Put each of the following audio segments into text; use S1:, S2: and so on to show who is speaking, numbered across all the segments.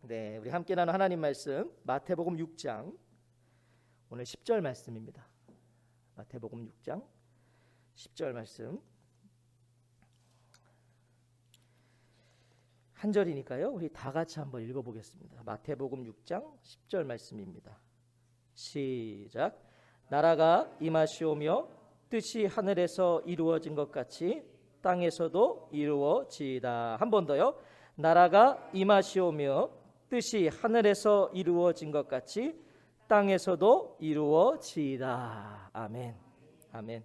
S1: 네, 우리 함께 나눈 하나님 말씀 마태복음 6장 오늘 10절 말씀입니다. 마태복음 6장 10절 말씀 한 절이니까요. 우리 다 같이 한번 읽어보겠습니다. 마태복음 6장 10절 말씀입니다. 시작. 나라가 임하시오며 뜻이 하늘에서 이루어진 것 같이 땅에서도 이루어지이다. 한 번 더요. 나라가 임하시오며 뜻이 하늘에서 이루어진 것 같이 땅에서도 이루어지이다. 아멘. 아멘.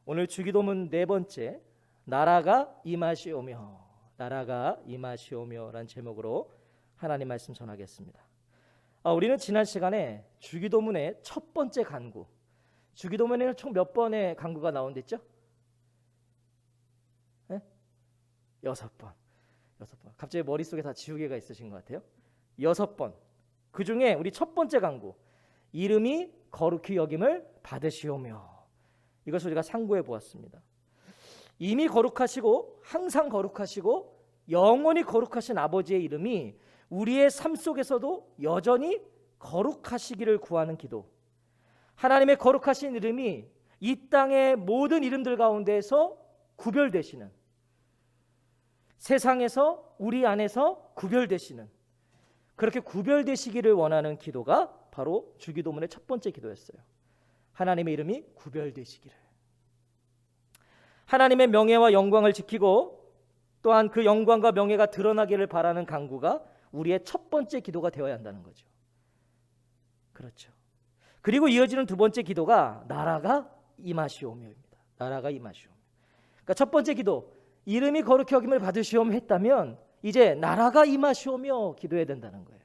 S1: 오늘 주기도문 네 번째, 나라가 임하시오며, 나라가 임하시오며라는 제목으로 하나님 말씀 전하겠습니다. 우리는 지난 시간에 주기도문의 첫 번째 간구, 주기도문에는 총 몇 번의 간구가 나온댔죠? 네? 6번. 갑자기 머릿속에 다 지우개가 있으신 것 같아요. 6번. 그 중에 우리 첫 번째 간구, 이름이 거룩히 여김을 받으시오며, 이것을 우리가 상고해 보았습니다. 이미 거룩하시고 항상 거룩하시고 영원히 거룩하신 아버지의 이름이 우리의 삶 속에서도 여전히 거룩하시기를 구하는 기도, 하나님의 거룩하신 이름이 이 땅의 모든 이름들 가운데에서 구별되시는, 세상에서 우리 안에서 구별되시는, 그렇게 구별되시기를 원하는 기도가 바로 주기도문의 첫 번째 기도였어요. 하나님의 이름이 구별되시기를, 하나님의 명예와 영광을 지키고 또한 그 영광과 명예가 드러나기를 바라는 간구가 우리의 첫 번째 기도가 되어야 한다는 거죠. 그렇죠. 그리고 이어지는 두 번째 기도가 나라가 임하시오며입니다. 나라가 임하시오며. 그러니까 첫 번째 기도, 이름이 거룩히 여김을 받으시오며 했다면 이제 나라가 임하시오며 기도해야 된다는 거예요.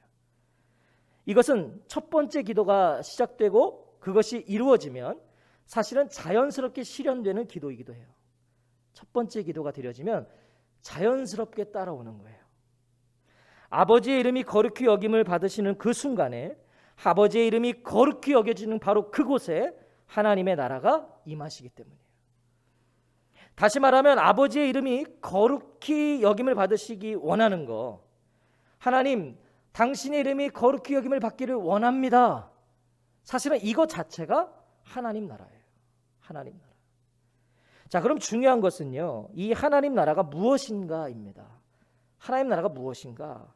S1: 이것은 첫 번째 기도가 시작되고 그것이 이루어지면 사실은 자연스럽게 실현되는 기도이기도 해요. 첫 번째 기도가 드려지면 자연스럽게 따라오는 거예요. 아버지의 이름이 거룩히 여김을 받으시는 그 순간에 아버지의 이름이 거룩히 여겨지는 바로 그곳에 하나님의 나라가 임하시기 때문이에요. 다시 말하면 아버지의 이름이 거룩히 여김을 받으시기 원하는 거, 하나님 당신의 이름이 거룩히 여김을 받기를 원합니다. 사실은 이것 자체가 하나님 나라예요. 하나님 나라. 자, 그럼 중요한 것은요, 이 하나님 나라가 무엇인가입니다. 하나님 나라가 무엇인가?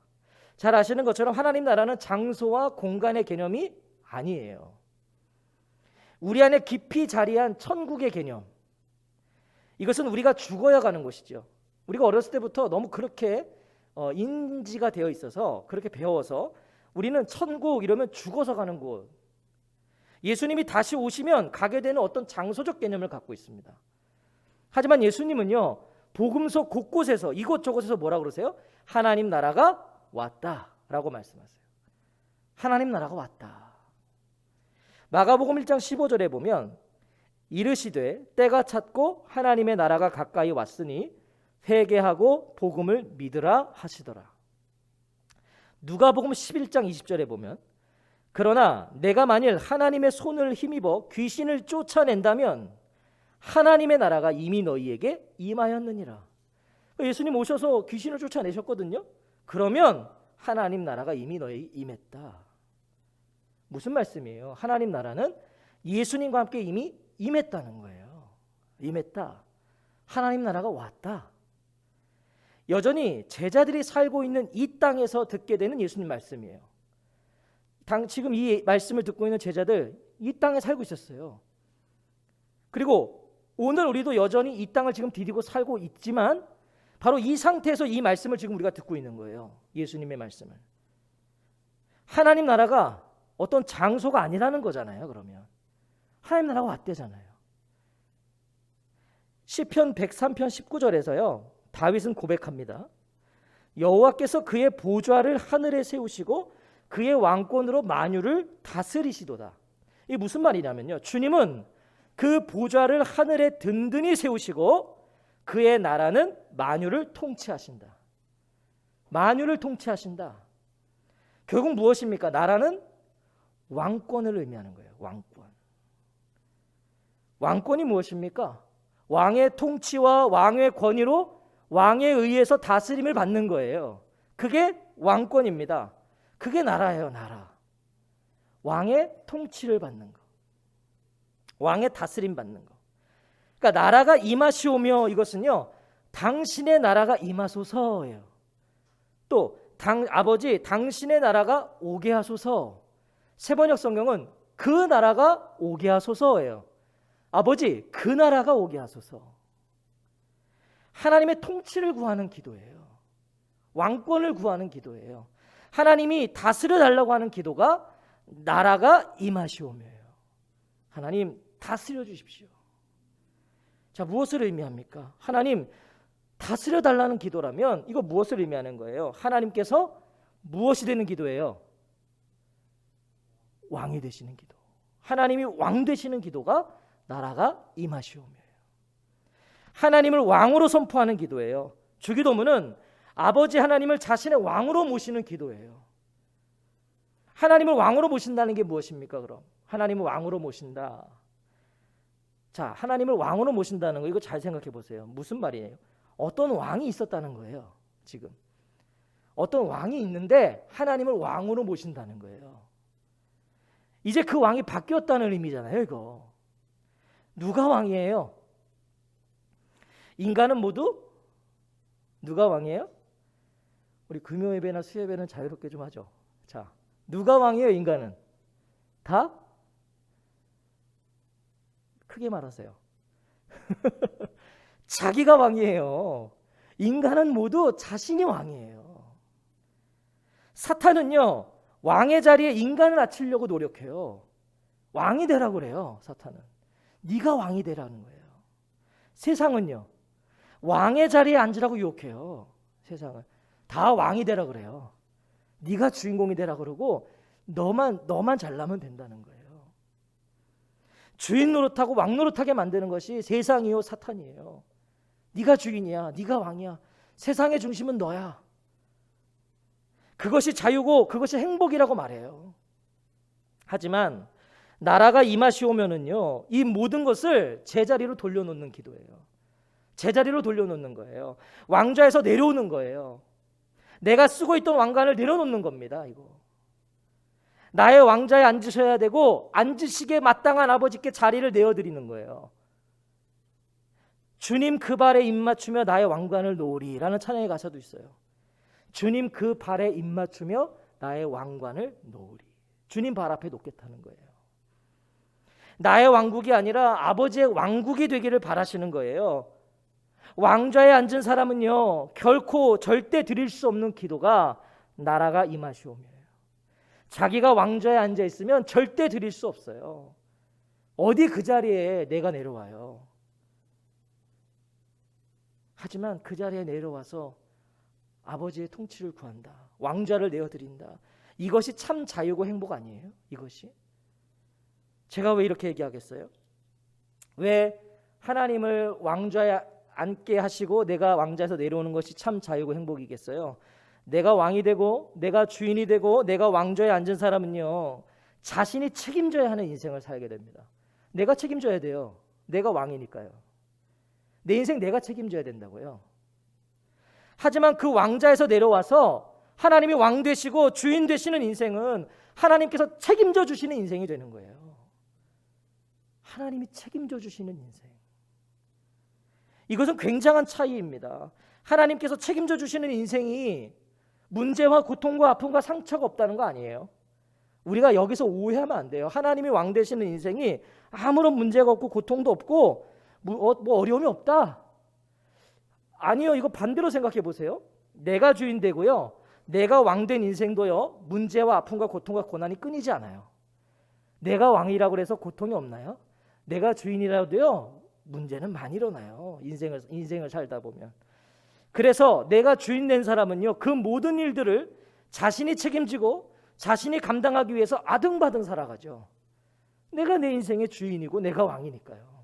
S1: 잘 아시는 것처럼 하나님 나라는 장소와 공간의 개념이 아니에요. 우리 안에 깊이 자리한 천국의 개념, 이것은 우리가 죽어야 가는 곳이죠. 우리가 어렸을 때부터 너무 그렇게 인지가 되어 있어서, 그렇게 배워서 우리는 천국 이러면 죽어서 가는 곳, 예수님이 다시 오시면 가게 되는 어떤 장소적 개념을 갖고 있습니다. 하지만 예수님은요, 복음서 곳곳에서 이곳저곳에서 뭐라고 그러세요? 하나님 나라가 왔다라고 말씀하세요. 하나님 나라가 왔다. 마가복음 1장 15절에 보면 이르시되 때가 찼고 하나님의 나라가 가까이 왔으니 회개하고 복음을 믿으라 하시더라. 누가복음 11장 20절에 보면 그러나 내가 만일 하나님의 손을 힘입어 귀신을 쫓아낸다면 하나님의 나라가 이미 너희에게 임하였느니라. 예수님 오셔서 귀신을 쫓아내셨거든요. 그러면 하나님 나라가 이미 너희에게 임했다. 무슨 말씀이에요? 하나님 나라는 예수님과 함께 이미 임했다는 거예요. 임했다. 하나님 나라가 왔다. 여전히 제자들이 살고 있는 이 땅에서 듣게 되는 예수님 말씀이에요. 지금 이 말씀을 듣고 있는 제자들 이 땅에 살고 있었어요. 그리고 오늘 우리도 여전히 이 땅을 지금 디디고 살고 있지만 바로 이 상태에서 이 말씀을 지금 우리가 듣고 있는 거예요. 예수님의 말씀을. 하나님 나라가 어떤 장소가 아니라는 거잖아요. 그러면 하나님 나라가 왔대잖아요. 시편 103편 19절에서요, 다윗은 고백합니다. 여호와께서 그의 보좌를 하늘에 세우시고 그의 왕권으로 만유를 다스리시도다. 이게 무슨 말이냐면요, 주님은 그 보좌를 하늘에 든든히 세우시고 그의 나라는 만유를 통치하신다. 만유를 통치하신다. 결국 무엇입니까? 나라는 왕권을 의미하는 거예요. 왕권. 왕권이 무엇입니까? 왕의 통치와 왕의 권위로 왕에 의해서 다스림을 받는 거예요. 그게 왕권입니다. 그게 나라예요, 나라. 왕의 통치를 받는 거. 왕의 다스림 받는 거. 그러니까 나라가 임하시오며, 이것은요, 당신의 나라가 임하소서예요. 또 아버지 당신의 나라가 오게 하소서. 세번역 성경은 그 나라가 오게 하소서예요. 아버지 그 나라가 오게 하소서. 하나님의 통치를 구하는 기도예요. 왕권을 구하는 기도예요. 하나님이 다스려 달라고 하는 기도가 나라가 임하시오며예요. 하나님 다스려 주십시오. 자, 무엇을 의미합니까? 하나님 다스려 달라는 기도라면 이거 무엇을 의미하는 거예요? 하나님께서 무엇이 되는 기도예요? 왕이 되시는 기도. 하나님이 왕 되시는 기도가 나라가 임하시오며예요. 하나님을 왕으로 선포하는 기도예요. 주기도문은 아버지 하나님을 자신의 왕으로 모시는 기도예요. 하나님을 왕으로 모신다는 게 무엇입니까? 그럼 하나님을 왕으로 모신다. 자, 하나님을 왕으로 모신다는 거, 이거 잘 생각해 보세요. 무슨 말이에요? 어떤 왕이 있었다는 거예요. 지금 어떤 왕이 있는데 하나님을 왕으로 모신다는 거예요. 이제 그 왕이 바뀌었다는 의미잖아요. 이거 누가 왕이에요? 인간은 모두 누가 왕이에요? 우리 금요예배나 수요예배는 자유롭게 좀 하죠. 자, 누가 왕이에요? 인간은 다 크게 말하세요. 자기가 왕이에요. 인간은 모두 자신이 왕이에요. 사탄은요, 왕의 자리에 인간을 앉히려고 노력해요. 왕이 되라고 그래요. 사탄은 네가 왕이 되라는 거예요. 세상은요, 왕의 자리에 앉으라고 유혹해요. 세상은 다 왕이 되라 그래요. 네가 주인공이 되라 그러고 너만 잘나면 된다는 거예요. 주인 노릇하고 왕 노릇하게 만드는 것이 세상이요 사탄이에요. 네가 주인이야, 네가 왕이야, 세상의 중심은 너야. 그것이 자유고 그것이 행복이라고 말해요. 하지만 나라가 임하시오면은요, 이 모든 것을 제자리로 돌려놓는 기도예요. 제자리로 돌려놓는 거예요. 왕좌에서 내려오는 거예요. 내가 쓰고 있던 왕관을 내려놓는 겁니다. 이거 나의 왕좌에 앉으셔야 되고 앉으시기에 마땅한 아버지께 자리를 내어드리는 거예요. 주님 그 발에 입맞추며 나의 왕관을 놓으리 라는 찬양의 가사도 있어요. 주님 그 발에 입맞추며 나의 왕관을 놓으리. 주님 발 앞에 놓겠다는 거예요. 나의 왕국이 아니라 아버지의 왕국이 되기를 바라시는 거예요. 왕좌에 앉은 사람은요, 결코 절대 드릴 수 없는 기도가 나라가 임하시오며예요. 자기가 왕좌에 앉아 있으면 절대 드릴 수 없어요. 어디 그 자리에 내가 내려와요. 하지만 그 자리에 내려와서 아버지의 통치를 구한다. 왕좌를 내어드린다. 이것이 참 자유고 행복 아니에요? 이것이? 제가 왜 이렇게 얘기하겠어요? 왜 하나님을 왕좌에 앉게 하시고 내가 왕좌에서 내려오는 것이 참 자유고 행복이겠어요? 내가 왕이 되고 내가 주인이 되고 내가 왕좌에 앉은 사람은요, 자신이 책임져야 하는 인생을 살게 됩니다. 내가 책임져야 돼요. 내가 왕이니까요. 내 인생 내가 책임져야 된다고요. 하지만 그 왕좌에서 내려와서 하나님이 왕 되시고 주인 되시는 인생은 하나님께서 책임져 주시는 인생이 되는 거예요. 하나님이 책임져 주시는 인생. 이것은 굉장한 차이입니다. 하나님께서 책임져 주시는 인생이 문제와 고통과 아픔과 상처가 없다는 거 아니에요. 우리가 여기서 오해하면 안 돼요. 하나님이 왕 되시는 인생이 아무런 문제가 없고 고통도 없고 뭐 어려움이 없다. 아니요. 이거 반대로 생각해 보세요. 내가 주인 되고요, 내가 왕 된 인생도요, 문제와 아픔과 고통과 고난이 끊이지 않아요. 내가 왕이라고 해서 고통이 없나요? 내가 주인이라도요, 문제는 많이 일어나요. 인생을 살다 보면. 그래서 내가 주인 된 사람은요, 그 모든 일들을 자신이 책임지고 자신이 감당하기 위해서 아등바등 살아가죠. 내가 내 인생의 주인이고 내가 왕이니까요.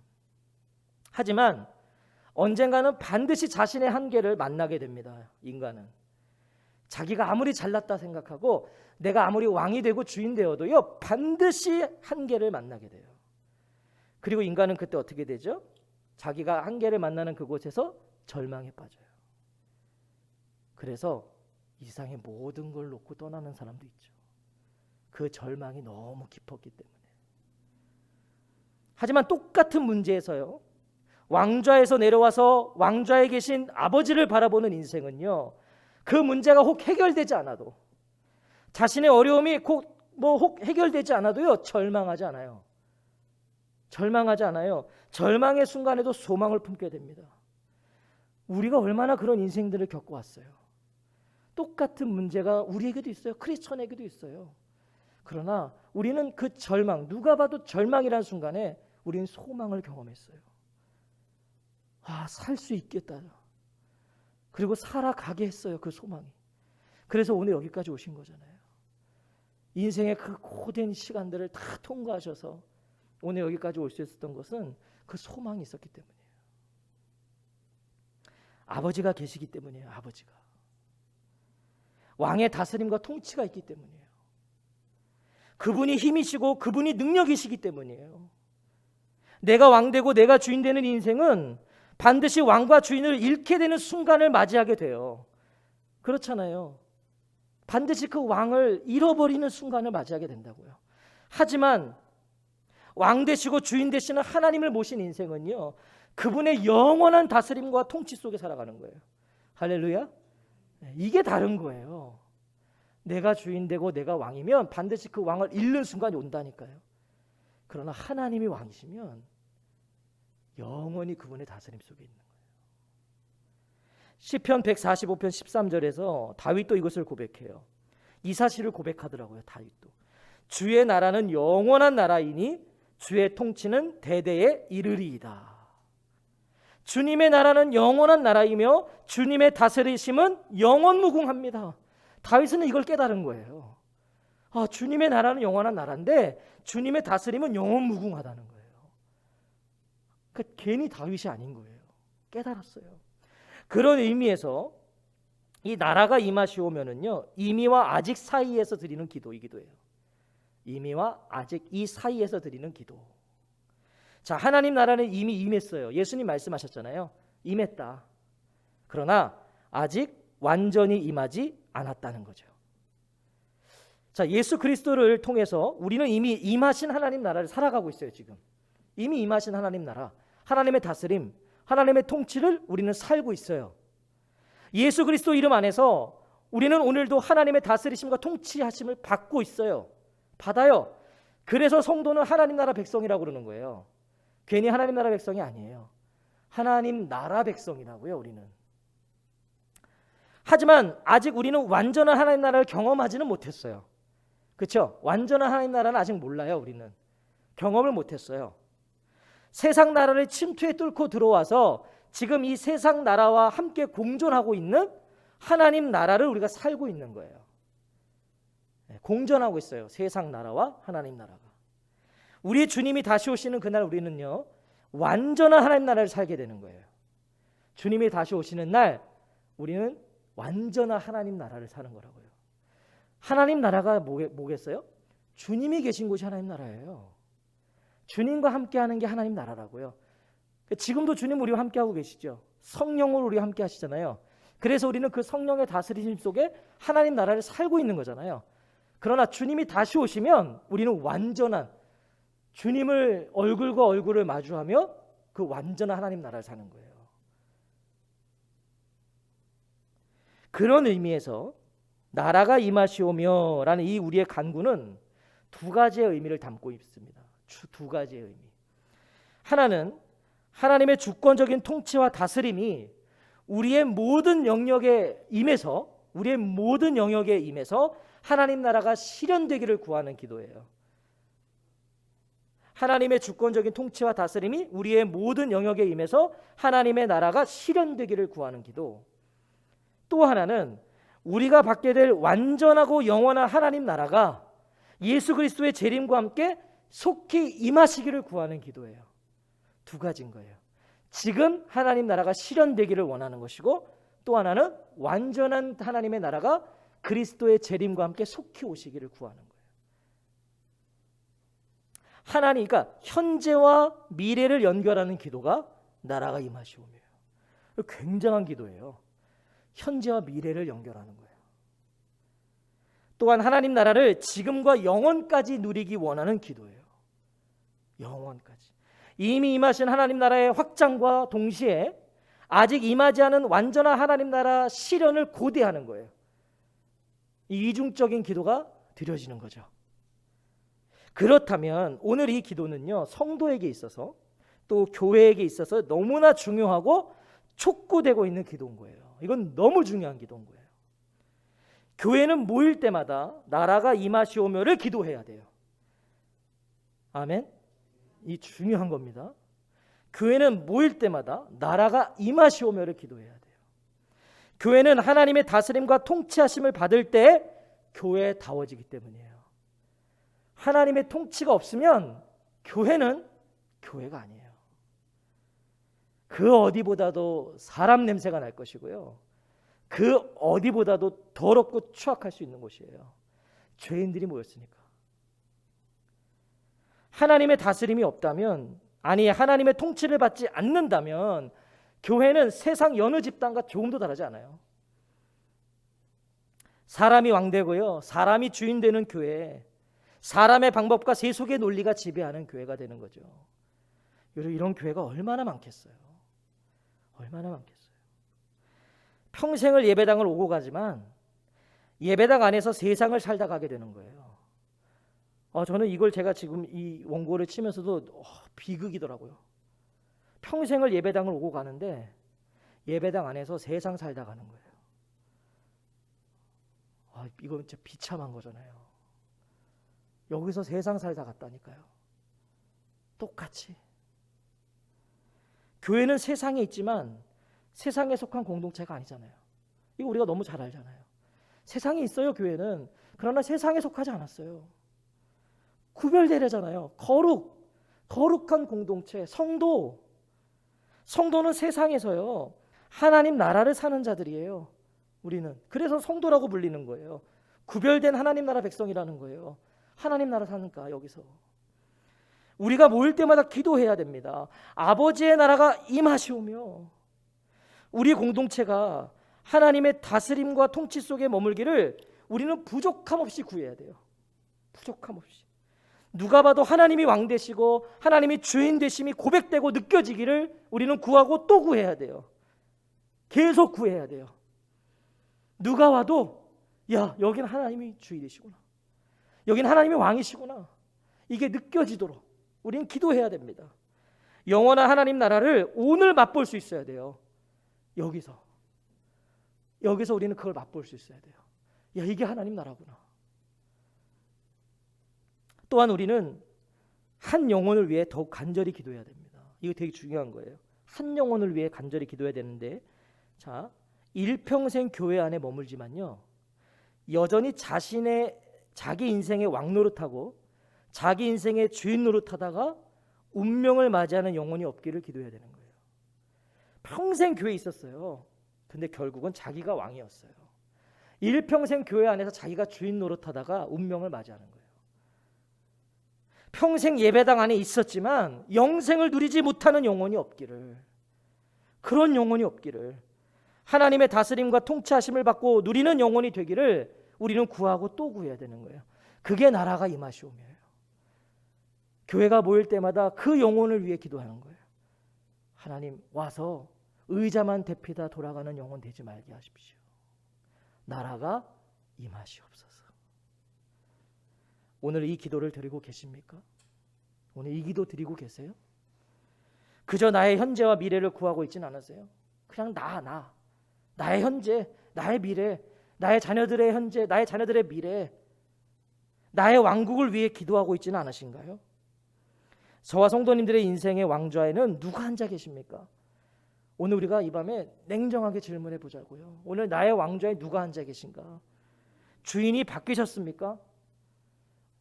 S1: 하지만 언젠가는 반드시 자신의 한계를 만나게 됩니다. 인간은 자기가 아무리 잘났다 생각하고 내가 아무리 왕이 되고 주인 되어도요, 반드시 한계를 만나게 돼요. 그리고 인간은 그때 어떻게 되죠? 자기가 한계를 만나는 그곳에서 절망에 빠져요. 그래서 이 세상의 모든 걸 놓고 떠나는 사람도 있죠. 그 절망이 너무 깊었기 때문에. 하지만 똑같은 문제에서요, 왕좌에서 내려와서 왕좌에 계신 아버지를 바라보는 인생은요, 그 문제가 혹 해결되지 않아도, 자신의 어려움이 혹 해결되지 않아도요, 절망하지 않아요. 절망하지 않아요. 절망의 순간에도 소망을 품게 됩니다. 우리가 얼마나 그런 인생들을 겪어왔어요. 똑같은 문제가 우리에게도 있어요. 크리스천에게도 있어요. 그러나 우리는 그 절망, 누가 봐도 절망이라는 순간에 우리는 소망을 경험했어요. 살 수 있겠다. 그리고 살아가게 했어요. 그 소망이. 그래서 오늘 여기까지 오신 거잖아요. 인생의 그 고된 시간들을 다 통과하셔서 오늘 여기까지 올 수 있었던 것은 그 소망이 있었기 때문이에요. 아버지가 계시기 때문이에요. 아버지가. 왕의 다스림과 통치가 있기 때문이에요. 그분이 힘이시고 그분이 능력이시기 때문이에요. 내가 왕되고 내가 주인 되는 인생은 반드시 왕과 주인을 잃게 되는 순간을 맞이하게 돼요. 그렇잖아요. 반드시 그 왕을 잃어버리는 순간을 맞이하게 된다고요. 하지만 왕 되시고 주인 되시는 하나님을 모신 인생은요, 그분의 영원한 다스림과 통치 속에 살아가는 거예요. 할렐루야. 이게 다른 거예요. 내가 주인 되고 내가 왕이면 반드시 그 왕을 잃는 순간이 온다니까요. 그러나 하나님이 왕이시면 영원히 그분의 다스림 속에 있는 거예요. 시편 145편 13절에서 다윗도 이것을 고백해요. 이 사실을 고백하더라고요. 다윗도. 주의 나라는 영원한 나라이니 주의 통치는 대대에 이르리이다. 주님의 나라는 영원한 나라이며 주님의 다스리심은 영원무궁합니다. 다윗은 이걸 깨달은 거예요. 주님의 나라는 영원한 나라인데 주님의 다스림은 영원무궁하다는 거예요. 그러니까 괜히 다윗이 아닌 거예요. 깨달았어요. 그런 의미에서 이 나라가 임하시오면은요, 이미와 아직 사이에서 드리는 기도이기도 해요. 이미와 아직 이 사이에서 드리는 기도. 자, 하나님 나라는 이미 임했어요. 예수님 말씀하셨잖아요. 임했다. 그러나 아직 완전히 임하지 않았다는 거죠. 자, 예수 그리스도를 통해서 우리는 이미 임하신 하나님 나라를 살아가고 있어요. 지금 이미 임하신 하나님 나라, 하나님의 다스림, 하나님의 통치를 우리는 살고 있어요. 예수 그리스도 이름 안에서 우리는 오늘도 하나님의 다스리심과 통치하심을 받고 있어요. 받아요. 그래서 성도는 하나님 나라 백성이라고 그러는 거예요. 괜히 하나님 나라 백성이 아니에요. 하나님 나라 백성이라고요. 우리는. 하지만 아직 우리는 완전한 하나님 나라를 경험하지는 못했어요. 그렇죠? 완전한 하나님 나라는 아직 몰라요. 우리는 경험을 못했어요. 세상 나라를 침투해 뚫고 들어와서 지금 이 세상 나라와 함께 공존하고 있는 하나님 나라를 우리가 살고 있는 거예요. 공존하고 있어요. 세상 나라와 하나님 나라가. 우리 주님이 다시 오시는 그날 우리는요, 완전한 하나님 나라를 살게 되는 거예요. 주님이 다시 오시는 날 우리는 완전한 하나님 나라를 사는 거라고요. 하나님 나라가 뭐겠어요? 주님이 계신 곳이 하나님 나라예요. 주님과 함께하는 게 하나님 나라라고요. 지금도 주님 우리와 함께하고 계시죠. 성령으로 우리와 함께 하시잖아요. 그래서 우리는 그 성령의 다스리심 속에 하나님 나라를 살고 있는 거잖아요. 그러나 주님이 다시 오시면 우리는 완전한, 주님을 얼굴과 얼굴을 마주하며 그 완전한 하나님 나라를 사는 거예요. 그런 의미에서 나라가 임하시오며 라는 이 우리의 간구는 두 가지의 의미를 담고 있습니다. 두 가지의 의미. 하나는 하나님의 주권적인 통치와 다스림이 우리의 모든 영역에 임해서 하나님 나라가 실현되기를 구하는 기도예요. 하나님의 주권적인 통치와 다스림이 우리의 모든 영역에 임해서 하나님의 나라가 실현되기를 구하는 기도. 또 하나는 우리가 받게 될 완전하고 영원한 하나님 나라가 예수 그리스도의 재림과 함께 속히 임하시기를 구하는 기도예요. 두 가지인 거예요. 지금 하나님 나라가 실현되기를 원하는 것이고, 또 하나는 완전한 하나님의 나라가 그리스도의 재림과 함께 속히 오시기를 구하는 거예요. 하나님, 그러니까 현재와 미래를 연결하는 기도가 나라가 임하시오며. 굉장한 기도예요. 현재와 미래를 연결하는 거예요. 또한 하나님 나라를 지금과 영원까지 누리기 원하는 기도예요. 영원까지. 이미 임하신 하나님 나라의 확장과 동시에 아직 임하지 않은 완전한 하나님 나라 실현을 고대하는 거예요. 이 이중적인 기도가 드려지는 거죠. 그렇다면 오늘 이 기도는요, 성도에게 있어서 또 교회에게 있어서 너무나 중요하고 촉구되고 있는 기도인 거예요. 이건 너무 중요한 기도인 거예요. 교회는 모일 때마다 나라가 임하시오며를 기도해야 돼요. 아멘. 이 중요한 겁니다. 교회는 모일 때마다 나라가 임하시오며를 기도해야 돼요. 교회는 하나님의 다스림과 통치하심을 받을 때 교회다워지기 때문이에요. 하나님의 통치가 없으면 교회는 교회가 아니에요. 그 어디보다도 사람 냄새가 날 것이고요, 그 어디보다도 더럽고 추악할 수 있는 곳이에요. 죄인들이 모였으니까. 하나님의 다스림이 없다면, 아니 하나님의 통치를 받지 않는다면 교회는 세상 여느 집단과 조금도 다르지 않아요. 사람이 왕되고요, 사람이 주인 되는 교회, 사람의 방법과 세속의 논리가 지배하는 교회가 되는 거죠. 이런 교회가 얼마나 많겠어요. 얼마나 많겠어요. 평생을 예배당을 오고 가지만 예배당 안에서 세상을 살다 가게 되는 거예요. 저는 이걸 제가 지금 이 원고를 치면서도 비극이더라고요. 평생을 예배당을 오고 가는데 예배당 안에서 세상 살다 가는 거예요. 이거 진짜 비참한 거잖아요. 여기서 세상 살다 갔다니까요. 똑같이. 교회는 세상에 있지만 세상에 속한 공동체가 아니잖아요. 이거 우리가 너무 잘 알잖아요. 세상에 있어요, 교회는. 그러나 세상에 속하지 않았어요. 구별되려잖아요. 거룩한 공동체, 성도는 세상에서요, 하나님 나라를 사는 자들이에요. 우리는. 그래서 성도라고 불리는 거예요. 구별된 하나님 나라 백성이라는 거예요. 하나님 나라 사니까 여기서. 우리가 모일 때마다 기도해야 됩니다. 아버지의 나라가 임하시오며 우리 공동체가 하나님의 다스림과 통치 속에 머물기를 우리는 부족함 없이 구해야 돼요. 부족함 없이. 누가 봐도 하나님이 왕 되시고 하나님이 주인 되심이 고백되고 느껴지기를 우리는 구하고 또 구해야 돼요. 계속 구해야 돼요. 누가 와도 야, 여기는 하나님이 주인이시구나, 여기는 하나님이 왕이시구나, 이게 느껴지도록 우리는 기도해야 됩니다. 영원한 하나님 나라를 오늘 맛볼 수 있어야 돼요. 여기서 우리는 그걸 맛볼 수 있어야 돼요. 야, 이게 하나님 나라구나. 또한 우리는 한 영혼을 위해 더욱 간절히 기도해야 됩니다. 이거 되게 중요한 거예요. 한 영혼을 위해 간절히 기도해야 되는데, 자, 일평생 교회 안에 머물지만요, 여전히 자기 인생의 왕 노릇하고 자기 인생의 주인 노릇하다가 운명을 맞이하는 영혼이 없기를 기도해야 되는 거예요. 평생 교회에 있었어요. 근데 결국은 자기가 왕이었어요. 일평생 교회 안에서 자기가 주인 노릇하다가 운명을 맞이하는 거예요. 평생 예배당 안에 있었지만 영생을 누리지 못하는 영혼이 없기를, 그런 영혼이 없기를, 하나님의 다스림과 통치하심을 받고 누리는 영혼이 되기를 우리는 구하고 또 구해야 되는 거예요. 그게 나라가 임하시오며요. 교회가 모일 때마다 그 영혼을 위해 기도하는 거예요. 하나님 와서 의자만 대피다 돌아가는 영혼 되지 말게 하십시오. 나라가 임하시옵소서. 오늘 이 기도를 드리고 계십니까? 오늘 이 기도 드리고 계세요? 그저 나의 현재와 미래를 구하고 있지는 않으세요? 그냥 나의 현재, 나의 미래, 나의 자녀들의 현재, 나의 자녀들의 미래, 나의 왕국을 위해 기도하고 있지는 않으신가요? 저와 성도님들의 인생의 왕좌에는 누가 앉아 계십니까? 오늘 우리가 이 밤에 냉정하게 질문해 보자고요. 오늘 나의 왕좌에 누가 앉아 계신가? 주인이 바뀌셨습니까?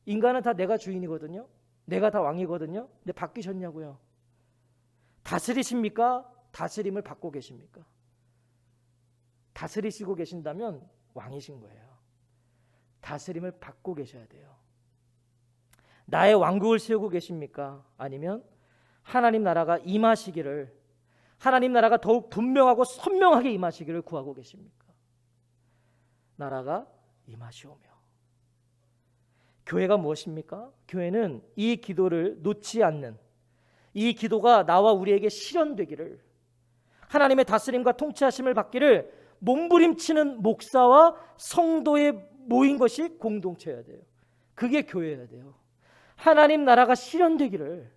S1: 인간은 다 내가 주인이거든요. 내가 다 왕이거든요. 근데 바뀌셨냐고요? 다스리십니까? 다스림을 받고 계십니까? 다스리시고 계신다면 왕이신 거예요. 다스림을 받고 계셔야 돼요. 나의 왕국을 세우고 계십니까? 아니면 하나님 나라가 임하시기를, 하나님 나라가 더욱 분명하고 선명하게 임하시기를 구하고 계십니까? 나라가 임하시오며 교회가 무엇입니까? 교회는 이 기도를 놓지 않는, 이 기도가 나와 우리에게 실현되기를, 하나님의 다스림과 통치하심을 받기를 몸부림치는 목사와 성도의 모인 것이 공동체여야 돼요. 그게 교회여야 돼요. 하나님 나라가 실현되기를,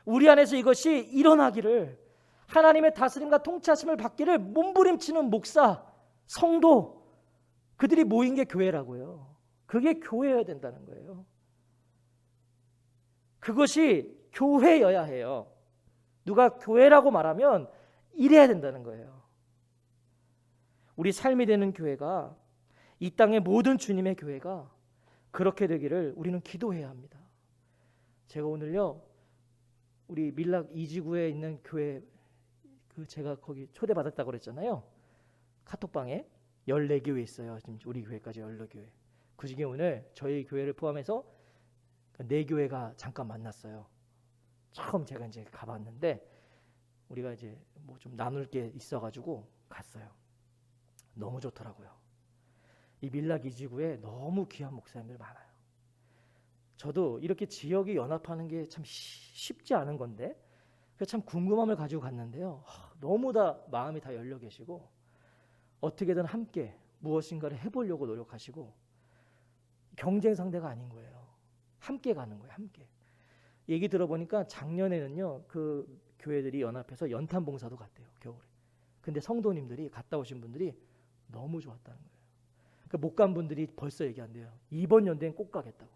S1: 우리 안에서 이것이 일어나기를, 하나님의 다스림과 통치하심을 받기를 몸부림치는 목사, 성도, 그들이 모인 게 교회라고요. 그게 교회여야 된다는 거예요. 그것이 교회여야 해요. 누가 교회라고 말하면 이래야 된다는 거예요. 우리 삶이 되는 교회가, 이 땅의 모든 주님의 교회가 그렇게 되기를 우리는 기도해야 합니다. 제가 오늘요, 우리 밀락 2지구에 있는 교회, 제가 거기 초대받았다고 그랬잖아요. 카톡방에 14교회 있어요. 지금 우리 교회까지 14교회. 그 중에 오늘 저희 교회를 포함해서 4교회가 잠깐 만났어요. 처음 제가 이제 가봤는데 우리가 이제 뭐 좀 나눌 게 있어가지고 갔어요. 너무 좋더라고요. 이 밀락 2지구에 너무 귀한 목사님들 많아요. 저도 이렇게 지역이 연합하는 게 참 쉽지 않은 건데 참 궁금함을 가지고 갔는데요. 너무 다 마음이 다 열려 계시고 어떻게든 함께 무엇인가를 해보려고 노력하시고 경쟁 상대가 아닌 거예요. 함께 가는 거예요. 함께. 얘기 들어보니까 작년에는요, 그 교회들이 연합해서 연탄 봉사도 갔대요. 겨울에. 근데 성도님들이 갔다 오신 분들이 너무 좋았다는 거예요. 그 못 간 분들이 벌써 얘기한대요. 이번 연대엔 꼭 가겠다고.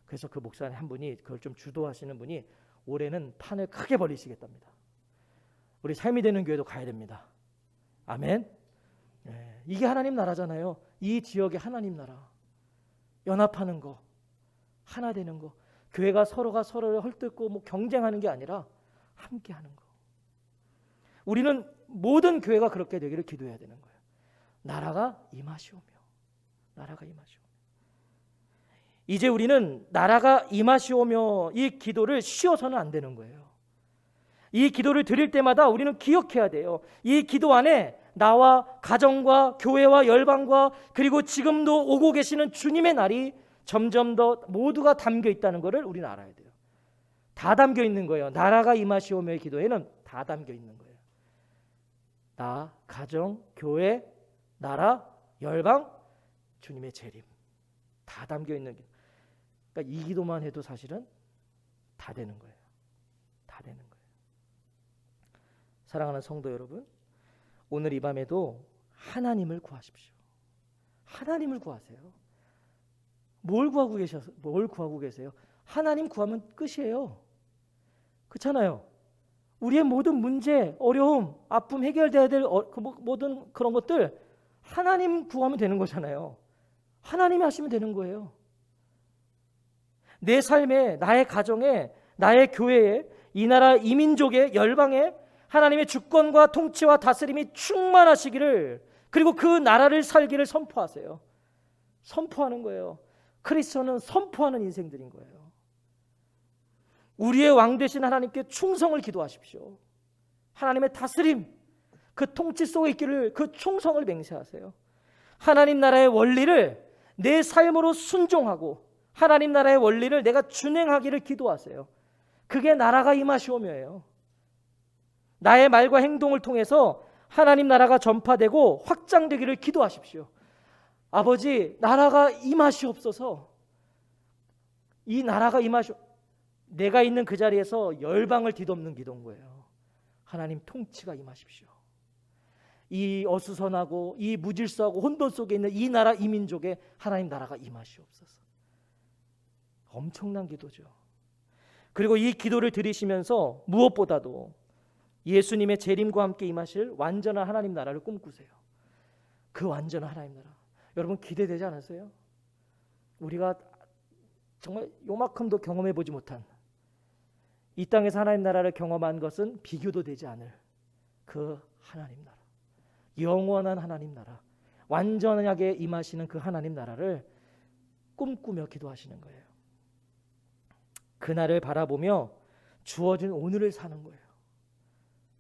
S1: 그래서 그 목사님 한 분이, 그걸 좀 주도하시는 분이 올해는 판을 크게 벌리시겠답니다. 우리 삶이 되는 교회도 가야 됩니다. 아멘. 네, 이게 하나님 나라잖아요. 이 지역의 하나님 나라. 연합하는 거, 하나 되는 거. 교회가 서로가 서로를 헐뜯고 뭐 경쟁하는 게 아니라 함께 하는 거. 우리는 모든 교회가 그렇게 되기를 기도해야 되는 거예요. 나라가 임하시오며, 나라가 임하시오며. 이제 우리는 나라가 임하시오며 이 기도를 쉬어서는 안 되는 거예요. 이 기도를 드릴 때마다 우리는 기억해야 돼요. 이 기도 안에 나와 가정과 교회와 열방과 그리고 지금도 오고 계시는 주님의 날이 점점 더 모두가 담겨 있다는 것을 우리는 알아야 돼요. 다 담겨 있는 거예요. 나라가 임하시오며의 기도에는 다 담겨 있는 거예요. 나, 가정, 교회, 나라, 열방, 주님의 재림 다 담겨 있는 게. 그러니까 이 기도만 해도 사실은 다 되는 거예요. 다 되는 거예요. 사랑하는 성도 여러분, 오늘 이 밤에도 하나님을 구하십시오. 하나님을 구하세요. 뭘 구하고 계세요? 하나님 구하면 끝이에요. 그렇잖아요. 우리의 모든 문제, 어려움, 아픔, 해결돼야 될 모든 그런 것들 하나님 구하면 되는 거잖아요. 하나님이 하시면 되는 거예요. 내 삶에, 나의 가정에, 나의 교회에, 이 나라 이 민족의 열방에 하나님의 주권과 통치와 다스림이 충만하시기를, 그리고 그 나라를 살기를 선포하세요. 선포하는 거예요. 크리스천은 선포하는 인생들인 거예요. 우리의 왕 되신 하나님께 충성을 기도하십시오. 하나님의 다스림, 그 통치 속에 있기를, 그 충성을 맹세하세요. 하나님 나라의 원리를 내 삶으로 순종하고 하나님 나라의 원리를 내가 준행하기를 기도하세요. 그게 나라가 임하시오며예요. 나의 말과 행동을 통해서 하나님 나라가 전파되고 확장되기를 기도하십시오. 아버지, 나라가 임하시옵소서. 이 나라가 내가 있는 그 자리에서 열방을 뒤덮는 기도인 거예요. 하나님 통치가 임하십시오. 이 어수선하고 이 무질서하고 혼돈 속에 있는 이 나라 이 민족에 하나님 나라가 임하시옵소서. 엄청난 기도죠. 그리고 이 기도를 드리시면서 무엇보다도 예수님의 재림과 함께 임하실 완전한 하나님 나라를 꿈꾸세요. 그 완전한 하나님 나라. 여러분 기대되지 않으세요? 우리가 정말 요만큼도 경험해 보지 못한 이 땅에서 하나님 나라를 경험한 것은 비교도 되지 않을 그 하나님 나라, 영원한 하나님 나라, 완전하게 임하시는 그 하나님 나라를 꿈꾸며 기도하시는 거예요. 그날을 바라보며 주어진 오늘을 사는 거예요.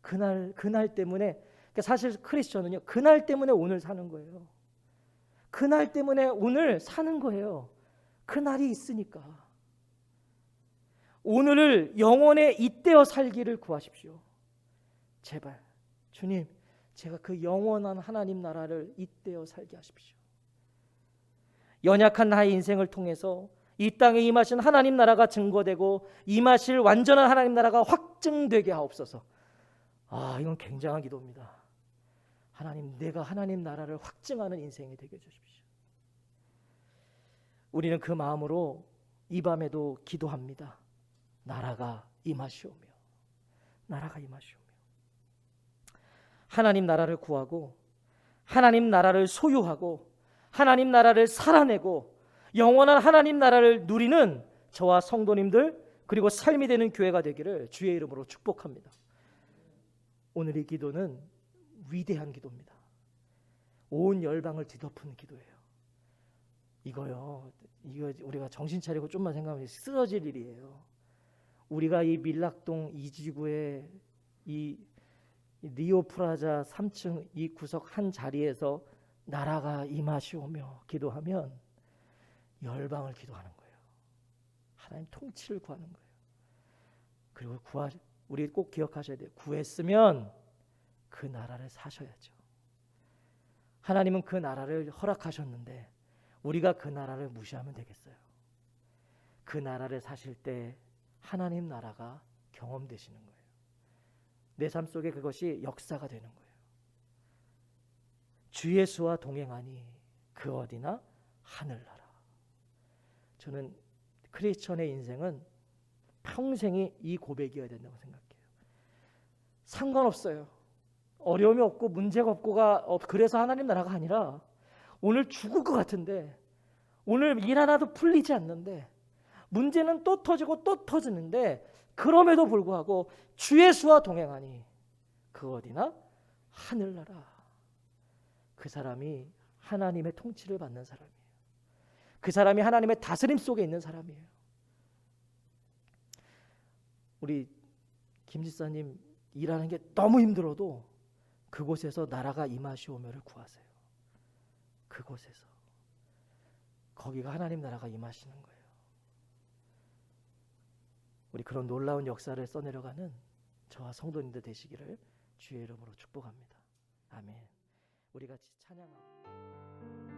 S1: 그날 때문에, 그러니까 사실 크리스천은요, 그날 때문에 오늘 사는 거예요. 그날 때문에 오늘 사는 거예요. 그 날이 있으니까 오늘을 영원에 잇대어 살기를 구하십시오. 제발 주님, 제가 그 영원한 하나님 나라를 잇대어 살게 하십시오. 연약한 나의 인생을 통해서 이 땅에 임하신 하나님 나라가 증거되고 임하실 완전한 하나님 나라가 확증되게 하옵소서. 이건 굉장한 기도입니다. 하나님, 내가 하나님 나라를 확증하는 인생이 되게 해주십시오. 우리는 그 마음으로 이 밤에도 기도합니다. 나라가 임하시오며, 나라가 임하시오며. 하나님 나라를 구하고 하나님 나라를 소유하고 하나님 나라를 살아내고 영원한 하나님 나라를 누리는 저와 성도님들 그리고 삶이 되는 교회가 되기를 주의 이름으로 축복합니다. 오늘 이 기도는 위대한 기도입니다. 온 열방을 뒤덮은 기도예요. 이거 우리가 정신 차리고 좀만 생각하면 쓰러질 일이에요. 우리가 이 밀락동 이지구의 이 리오프라자 3층 이 구석 한 자리에서 나라가 임하시오며 기도하면 열방을 기도하는 거예요. 하나님 통치를 구하는 거예요. 그리고 우리 꼭 기억하셔야 돼요. 구했으면 그 나라를 사셔야죠. 하나님은 그 나라를 허락하셨는데 우리가 그 나라를 무시하면 되겠어요? 그 나라를 사실 때 하나님 나라가 경험되시는 거예요. 내 삶 속에 그것이 역사가 되는 거예요. 주 예수와 동행하니 그 어디나 하늘나라. 저는 크리스천의 인생은 평생이 이 고백이어야 된다고 생각해요. 상관없어요. 어려움이 없고 문제가 없고가 그래서 하나님 나라가 아니라 오늘 죽을 것 같은데 오늘 일 하나도 풀리지 않는데 문제는 또 터지고 또 터지는데 그럼에도 불구하고 주 예수와 동행하니 그 어디나 하늘나라. 그 사람이 하나님의 통치를 받는 사람이에요. 그 사람이 하나님의 다스림 속에 있는 사람이에요. 우리 김 지사님 일하는 게 너무 힘들어도 그곳에서 나라가 임하시오며를 구하세요. 그곳에서 거기가 하나님 나라가 임하시는 거예요. 우리 그런 놀라운 역사를 써내려가는 저와 성도님들 되시기를 주의 이름으로 축복합니다. 아멘. 우리 같이 찬양하고